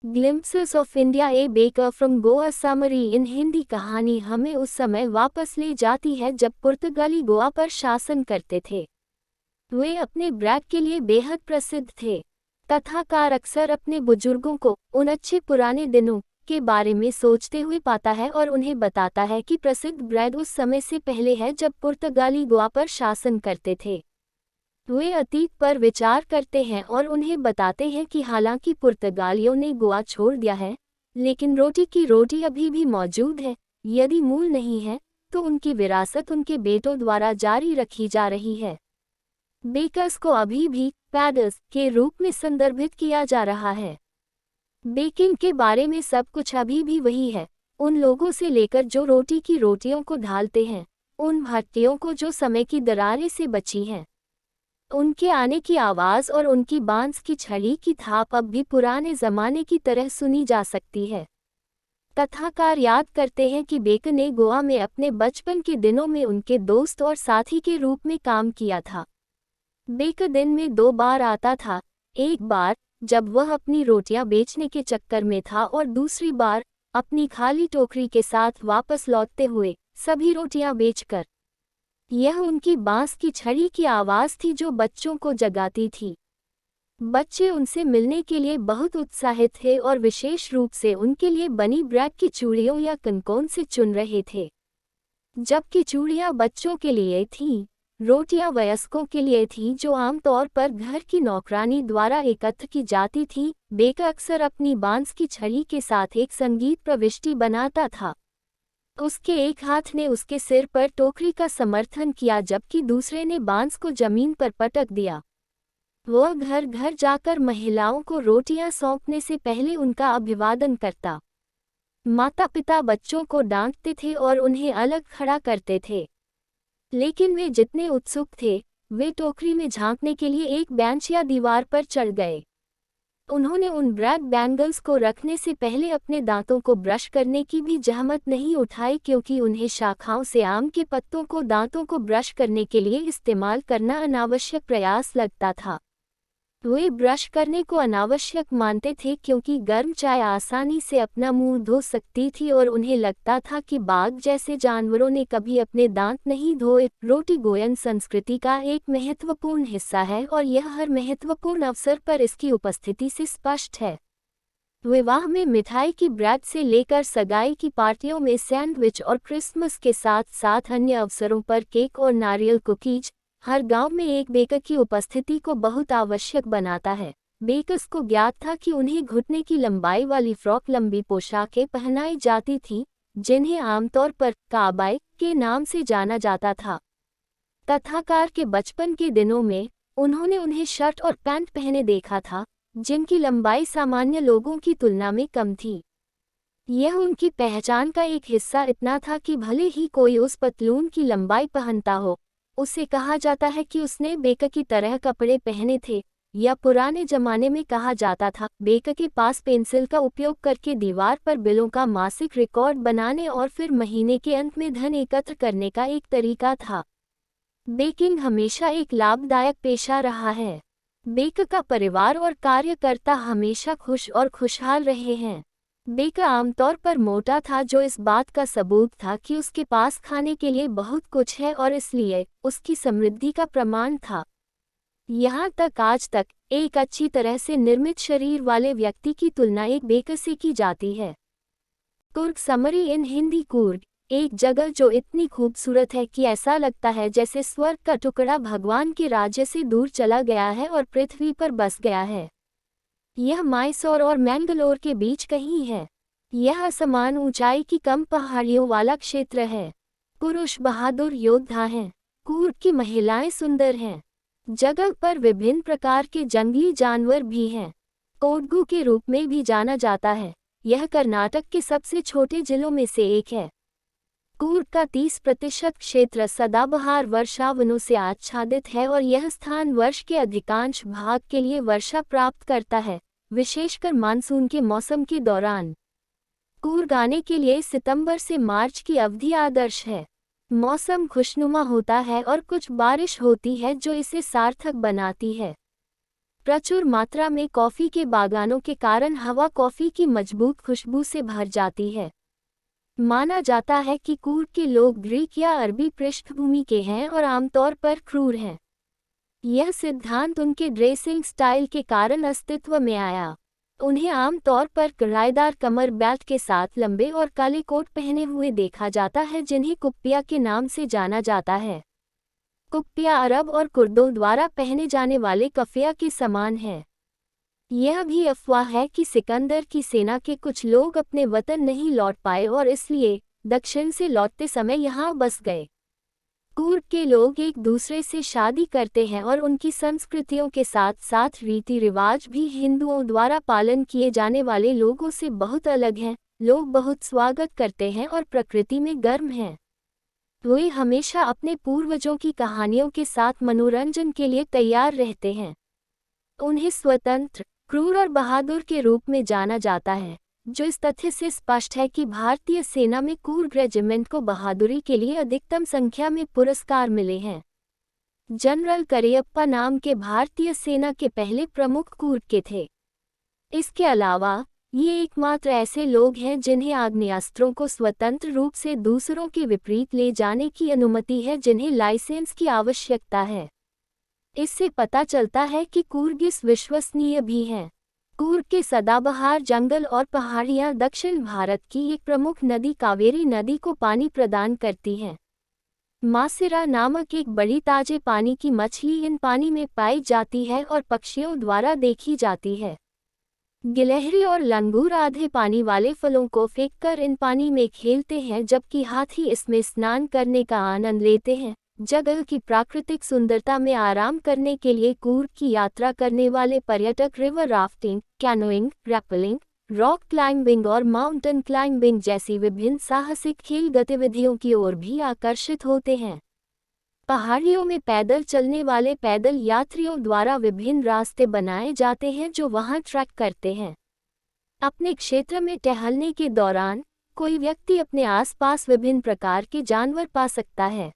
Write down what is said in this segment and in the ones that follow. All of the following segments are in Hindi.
Glimpses of India, a baker from Goa summary in Hindi. कहानी हमें उस समय वापस ले जाती है जब पुर्तगाली गोवा पर शासन करते थे। वे अपने ब्रैग के लिए बेहद प्रसिद्ध थे। कथाकार अक्सर अपने बुजुर्गों को उन अच्छे पुराने दिनों के बारे में सोचते हुए पाता है और उन्हें बताता है कि प्रसिद्ध ब्रैग उस समय से पहले है जब पुर्तगाली गोवा पर शासन करते थे। वे अतीत पर विचार करते हैं और उन्हें बताते हैं कि हालांकि पुर्तगालियों ने गोवा छोड़ दिया है, लेकिन रोटी की रोटी अभी भी मौजूद है। यदि मूल नहीं है तो उनकी विरासत उनके बेटों द्वारा जारी रखी जा रही है। बेकर्स को अभी भी पैडर्स के रूप में संदर्भित किया जा रहा है। बेकिंग के बारे में सब कुछ अभी भी वही है, उन लोगों से लेकर जो रोटी की रोटियों को ढालते हैं, उन भट्टियों को जो समय की दरारें से बची हैं। उनके आने की आवाज़ और उनकी बांस की छड़ी की थाप अब भी पुराने ज़माने की तरह सुनी जा सकती है। कथाकार याद करते हैं कि बेकर ने गोवा में अपने बचपन के दिनों में उनके दोस्त और साथी के रूप में काम किया था। बेकर दिन में 2 बार आता था, एक बार जब वह अपनी रोटियां बेचने के चक्कर में था और दूसरी बार अपनी खाली टोकरी के साथ वापस लौटते हुए सभी रोटियां बेचकर। यह उनकी बांस की छड़ी की आवाज़ थी जो बच्चों को जगाती थी। बच्चे उनसे मिलने के लिए बहुत उत्साहित थे और विशेष रूप से उनके लिए बनी ब्रैग की चूड़ियों या कनकौन से चुन रहे थे। जबकि चूड़ियाँ बच्चों के लिए थीं, रोटियाँ वयस्कों के लिए थीं जो आमतौर पर घर की नौकरानी द्वारा एकत्र की जाती थीं। बेकर अक्सर अपनी बांस की छड़ी के साथ एक संगीत प्रविष्टि बनाता था। उसके एक हाथ ने उसके सिर पर टोकरी का समर्थन किया जबकि दूसरे ने बांस को जमीन पर पटक दिया। वह घर घर जाकर महिलाओं को रोटियां सौंपने से पहले उनका अभिवादन करता। माता पिता बच्चों को डांटते थे और उन्हें अलग खड़ा करते थे, लेकिन वे जितने उत्सुक थे, वे टोकरी में झांकने के लिए एक बेंच या दीवार पर चढ़ गए। उन्होंने उन ब्रैग बैंगल्स को रखने से पहले अपने दांतों को ब्रश करने की भी जहमत नहीं उठाई, क्योंकि उन्हें शाखाओं से आम के पत्तों को दांतों को ब्रश करने के लिए इस्तेमाल करना अनावश्यक प्रयास लगता था। वे ब्रश करने को अनावश्यक मानते थे क्योंकि गर्म चाय आसानी से अपना मुंह धो सकती थी और उन्हें लगता था कि बाघ जैसे जानवरों ने कभी अपने दांत नहीं धोए। रोटी गोयन संस्कृति का एक महत्वपूर्ण हिस्सा है और यह हर महत्वपूर्ण अवसर पर इसकी उपस्थिति से स्पष्ट है। विवाह में मिठाई की ब्रैग से लेकर सगाई की पार्टियों में सैंडविच और क्रिसमस के साथ साथ अन्य अवसरों पर केक और नारियल कुकीज, हर गांव में एक बेकर की उपस्थिति को बहुत आवश्यक बनाता है। बेकर्स को ज्ञात था कि उन्हें घुटने की लंबाई वाली फ्रॉक लंबी पोशाकें पहनाई जाती थीं, जिन्हें आमतौर पर काबाय के नाम से जाना जाता था। कथाकार के बचपन के दिनों में उन्होंने उन्हें शर्ट और पैंट पहने देखा था, जिनकी लंबाई सामान्य लोगों की तुलना में कम थी। यह उनकी पहचान का एक हिस्सा इतना था कि भले ही कोई उस पतलून की लंबाई पहनता हो, उसे कहा जाता है कि उसने बेकर की तरह कपड़े पहने थे, या पुराने जमाने में कहा जाता था बेकर के पास पेंसिल का उपयोग करके दीवार पर बिलों का मासिक रिकॉर्ड बनाने और फिर महीने के अंत में धन एकत्र करने का एक तरीका था। बेकिंग हमेशा एक लाभदायक पेशा रहा है। बेकर का परिवार और कार्यकर्ता हमेशा खुश और खुशहाल रहे हैं। बेकर आमतौर पर मोटा था, जो इस बात का सबूत था कि उसके पास खाने के लिए बहुत कुछ है और इसलिए उसकी समृद्धि का प्रमाण था। यहाँ तक आज तक एक अच्छी तरह से निर्मित शरीर वाले व्यक्ति की तुलना एक बेकर से की जाती है। Coorg summary in Hindi. कुर्ग एक जगह जो इतनी खूबसूरत है कि ऐसा लगता है जैसे स्वर्ग का टुकड़ा भगवान के राज्य से दूर चला गया है और पृथ्वी पर बस गया है। यह मैसूर और मैंगलोर के बीच कहीं है। यह असमान ऊंचाई की कम पहाड़ियों वाला क्षेत्र है। पुरुष बहादुर योद्धा हैं। कूर्ग की महिलाएं सुंदर हैं। जगह पर विभिन्न प्रकार के जंगली जानवर भी हैं। कोडगू के रूप में भी जाना जाता है। यह कर्नाटक के सबसे छोटे जिलों में से एक है। कूर्ग का 30% क्षेत्र सदाबहार वर्षावनों से आच्छादित है और यह स्थान वर्ष के अधिकांश भाग के लिए वर्षा प्राप्त करता है, विशेषकर मानसून के मौसम के दौरान। कूर्ग आने के लिए सितंबर से मार्च की अवधि आदर्श है। मौसम खुशनुमा होता है और कुछ बारिश होती है जो इसे सार्थक बनाती है। प्रचुर मात्रा में कॉफ़ी के बागानों के कारण हवा कॉफ़ी की मजबूत खुशबू से भर जाती है। माना जाता है कि कूर्ग के लोग ग्रीक या अरबी पृष्ठभूमि के हैं और आमतौर पर क्रूर हैं। यह सिद्धांत उनके ड्रेसिंग स्टाइल के कारण अस्तित्व में आया। उन्हें आमतौर पर किराएदार कमर बेल्ट के साथ लंबे और काले कोट पहने हुए देखा जाता है, जिन्हें कुप्पिया के नाम से जाना जाता है। कुप्पिया अरब और कुर्दों द्वारा पहने जाने वाले कफिया के समान है। यह भी अफवाह है कि सिकंदर की सेना के कुछ लोग अपने वतन नहीं लौट पाए और इसलिए दक्षिण से लौटते समय यहाँ बस गए। कूर्ग के लोग एक दूसरे से शादी करते हैं और उनकी संस्कृतियों के साथ साथ रीति रिवाज भी हिंदुओं द्वारा पालन किए जाने वाले लोगों से बहुत अलग हैं। लोग बहुत स्वागत करते हैं और प्रकृति में गर्म हैं। वे हमेशा अपने पूर्वजों की कहानियों के साथ मनोरंजन के लिए तैयार रहते हैं। उन्हें स्वतंत्र, क्रूर और बहादुर के रूप में जाना जाता है, जो इस तथ्य से स्पष्ट है कि भारतीय सेना में कूर्ग रेजिमेंट को बहादुरी के लिए अधिकतम संख्या में पुरस्कार मिले हैं। जनरल करियप्पा नाम के भारतीय सेना के पहले प्रमुख कूर्ग के थे। इसके अलावा ये एकमात्र ऐसे लोग हैं जिन्हें आग्नेयास्त्रों को स्वतंत्र रूप से दूसरों के विपरीत ले जाने की अनुमति है, जिन्हें लाइसेंस की आवश्यकता है। इससे पता चलता है कि कूर्गिस विश्वसनीय भी हैं। कूर्ग के सदाबहार जंगल और पहाड़ियाँ दक्षिण भारत की एक प्रमुख नदी कावेरी नदी को पानी प्रदान करती हैं। मासिरा नामक एक बड़ी ताजे पानी की मछली इन पानी में पाई जाती है और पक्षियों द्वारा देखी जाती है। गिलहरी और लंगूर आधे पानी वाले फलों को फेंककर इन पानी में खेलते हैं, जबकि हाथी इसमें स्नान करने का आनंद लेते हैं। जगह की प्राकृतिक सुंदरता में आराम करने के लिए कूर्ग की यात्रा करने वाले पर्यटक river rafting, canoeing, rappelling, rock climbing और माउंटेन क्लाइंबिंग जैसी विभिन्न साहसिक खेल गतिविधियों की ओर भी आकर्षित होते हैं। पहाड़ियों में पैदल चलने वाले पैदल यात्रियों द्वारा विभिन्न रास्ते बनाए जाते हैं जो वहां ट्रैक करते हैं। अपने क्षेत्र में टहलने के दौरान कोई व्यक्ति अपने आसपास विभिन्न प्रकार के जानवर पा सकता है।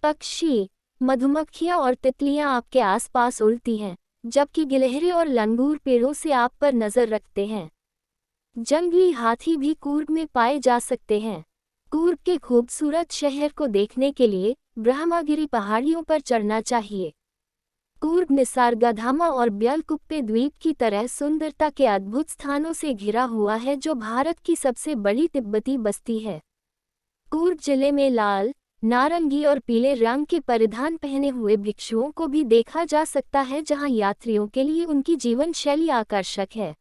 पक्षी, मधुमक्खियां और तितलियां आपके आसपास उड़ती हैं, जबकि गिलहरी और लंगूर पेड़ों से आप पर नजर रखते हैं। जंगली हाथी भी कूर्ग में पाए जा सकते हैं। कूर्ग के खूबसूरत शहर को देखने के लिए ब्रह्मागिरी पहाड़ियों पर चढ़ना चाहिए। कूर्ग निसर्गधाम और ब्यलकुप्पे द्वीप की तरह सुंदरता के अद्भुत स्थानों से घिरा हुआ है, जो भारत की सबसे बड़ी तिब्बती बस्ती है। कूर्ग जिले में लाल, नारंगी और पीले रंग के परिधान पहने हुए भिक्षुओं को भी देखा जा सकता है, जहां यात्रियों के लिए उनकी जीवन शैली आकर्षक है।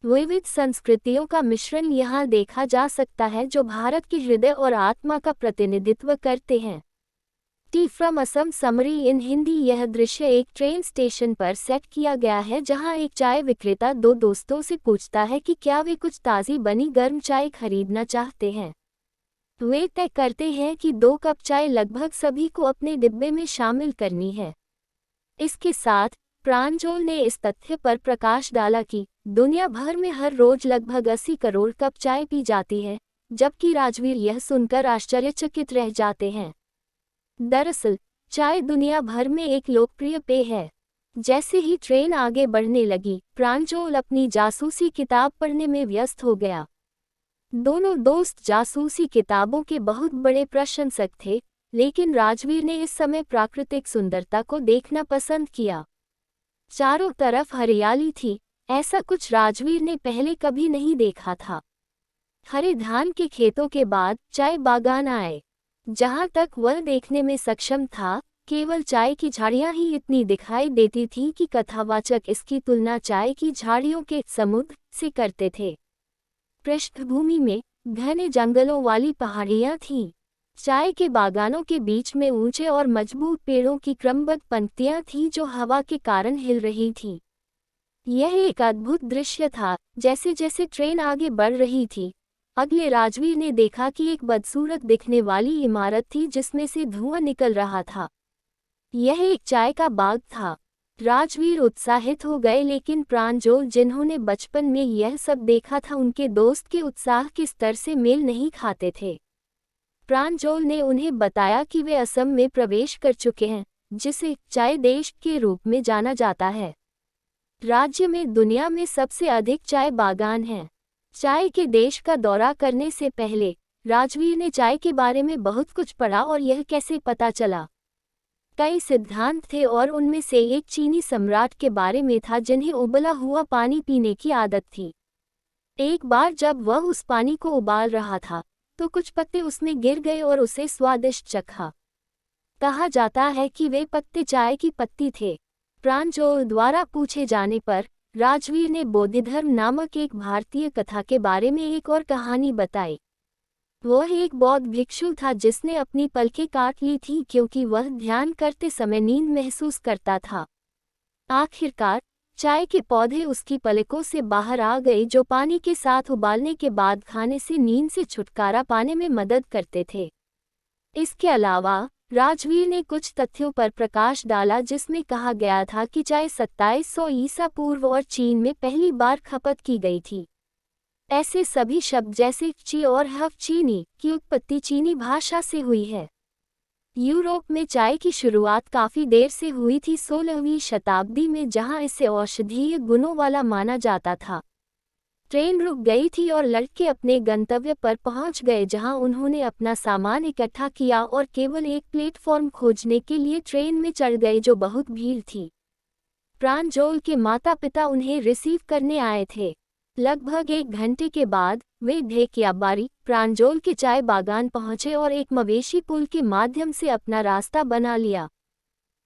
विविध संस्कृतियों का मिश्रण यहां देखा जा सकता है, जो भारत के हृदय और आत्मा का प्रतिनिधित्व करते हैं। T from Assam summary in Hindi. यह दृश्य एक ट्रेन स्टेशन पर सेट किया गया है, जहां एक चाय विक्रेता दो दोस्तों से पूछता है कि क्या वे कुछ ताज़ी बनी गर्म चाय खरीदना चाहते हैं। वे तय करते हैं कि 2 कप चाय लगभग सभी को अपने डिब्बे में शामिल करनी है। इसके साथ प्रांजल ने इस तथ्य पर प्रकाश डाला कि दुनिया भर में हर रोज लगभग 80 करोड़ कप चाय पी जाती है, जबकि राजवीर यह सुनकर आश्चर्यचकित रह जाते हैं। दरअसल चाय दुनिया भर में एक लोकप्रिय पेय है। जैसे ही ट्रेन आगे बढ़ने लगी, प्रांजल अपनी जासूसी किताब पढ़ने में व्यस्त हो गया। दोनों दोस्त जासूसी किताबों के बहुत बड़े प्रशंसक थे, लेकिन राजवीर ने इस समय प्राकृतिक सुंदरता को देखना पसंद किया। चारों तरफ हरियाली थी, ऐसा कुछ राजवीर ने पहले कभी नहीं देखा था। हरे धान के खेतों के बाद चाय बागान आए। जहां तक वह देखने में सक्षम था, केवल चाय की झाड़ियां ही इतनी दिखाई देती थीं कि कथावाचक इसकी तुलना चाय की झाड़ियों के समुद्र से करते थे। पृष्ठभूमि में घने जंगलों वाली पहाड़ियां थीं। चाय के बागानों के बीच में ऊंचे और मजबूत पेड़ों की क्रमबद्ध पंक्तियां थीं, जो हवा के कारण हिल रही थीं। यह एक अद्भुत दृश्य था। जैसे जैसे ट्रेन आगे बढ़ रही थी, अगले राजवीर ने देखा कि एक बदसूरत दिखने वाली इमारत थी, जिसमें से धुआं निकल रहा था। यह एक चाय का बाग था। राजवीर उत्साहित हो गए, लेकिन प्रांजल, जिन्होंने बचपन में यह सब देखा था, उनके दोस्त के उत्साह के स्तर से मेल नहीं खाते थे। प्रांजल ने उन्हें बताया कि वे असम में प्रवेश कर चुके हैं, जिसे चाय देश के रूप में जाना जाता है। राज्य में दुनिया में सबसे अधिक चाय बागान हैं। चाय के देश का दौरा करने से पहले राजवीर ने चाय के बारे में बहुत कुछ पढ़ा और यह कैसे पता चला। कई सिद्धांत थे और उनमें से एक चीनी सम्राट के बारे में था जिन्हें उबला हुआ पानी पीने की आदत थी। एक बार जब वह उस पानी को उबाल रहा था तो कुछ पत्ते उसमें गिर गए और उसे स्वादिष्ट चखा। कहा जाता है कि वे पत्ते चाय की पत्ती थे। प्रांजोल द्वारा पूछे जाने पर राजवीर ने बोधिधर्म नामक एक भारतीय कथा के बारे में एक और कहानी बताई। वह एक बौद्ध भिक्षु था जिसने अपनी पलकें काट ली थीं क्योंकि वह ध्यान करते समय नींद महसूस करता था। आखिरकार चाय के पौधे उसकी पलकों से बाहर आ गए जो पानी के साथ उबालने के बाद खाने से नींद से छुटकारा पाने में मदद करते थे। इसके अलावा राजवीर ने कुछ तथ्यों पर प्रकाश डाला जिसमें कहा गया था कि चाय 2700 ईसा पूर्व और चीन में पहली बार खपत की गई थी। ऐसे सभी शब्द जैसे ची और हफ चीनी की उत्पत्ति चीनी भाषा से हुई है। यूरोप में चाय की शुरुआत काफ़ी देर से हुई थी, 16वीं शताब्दी में, जहां इसे औषधीय गुणों वाला माना जाता था। ट्रेन रुक गई थी और लड़के अपने गंतव्य पर पहुंच गए जहां उन्होंने अपना सामान इकट्ठा किया और केवल एक प्लेटफॉर्म खोजने के लिए ट्रेन में चढ़ गए जो बहुत भीड़ थी। प्रांजोल के माता पिता उन्हें रिसीव करने आए थे। लगभग 1 घंटे के बाद वे ढेकियाबारी प्रांजोल के चाय बागान पहुंचे और एक मवेशी पुल के माध्यम से अपना रास्ता बना लिया।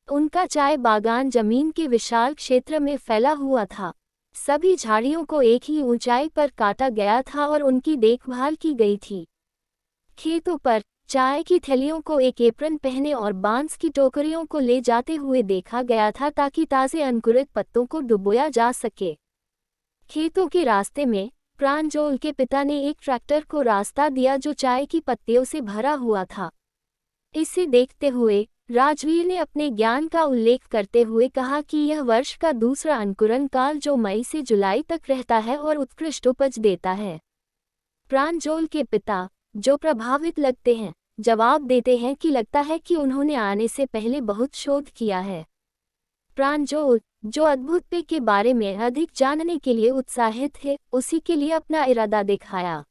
उनका चाय बागान जमीन के विशाल क्षेत्र में फैला हुआ था। सभी झाड़ियों को एक ही ऊंचाई पर काटा गया था और उनकी देखभाल की गई थी। खेतों पर चाय की थैलियों को एक एप्रन पहने और बांस की टोकरियों को ले जाते हुए देखा गया था ताकि ताज़े अंकुरित पत्तों को डुबोया जा सके। खेतों के रास्ते में प्रांजोल के पिता ने एक ट्रैक्टर को रास्ता दिया जो चाय की पत्तियों से भरा हुआ था। इसे देखते हुए राजवीर ने अपने ज्ञान का उल्लेख करते हुए कहा कि यह वर्ष का दूसरा अंकुरण काल जो मई से जुलाई तक रहता है और उत्कृष्ट उपज देता है। प्रांजोल के पिता, जो प्रभावित लगते हैं, जवाब देते हैं कि लगता है कि उन्होंने आने से पहले बहुत शोध किया है। प्रांजोल, जो अद्भुत पेय के बारे में अधिक जानने के लिए उत्साहित है, उसी के लिए अपना इरादा दिखाया।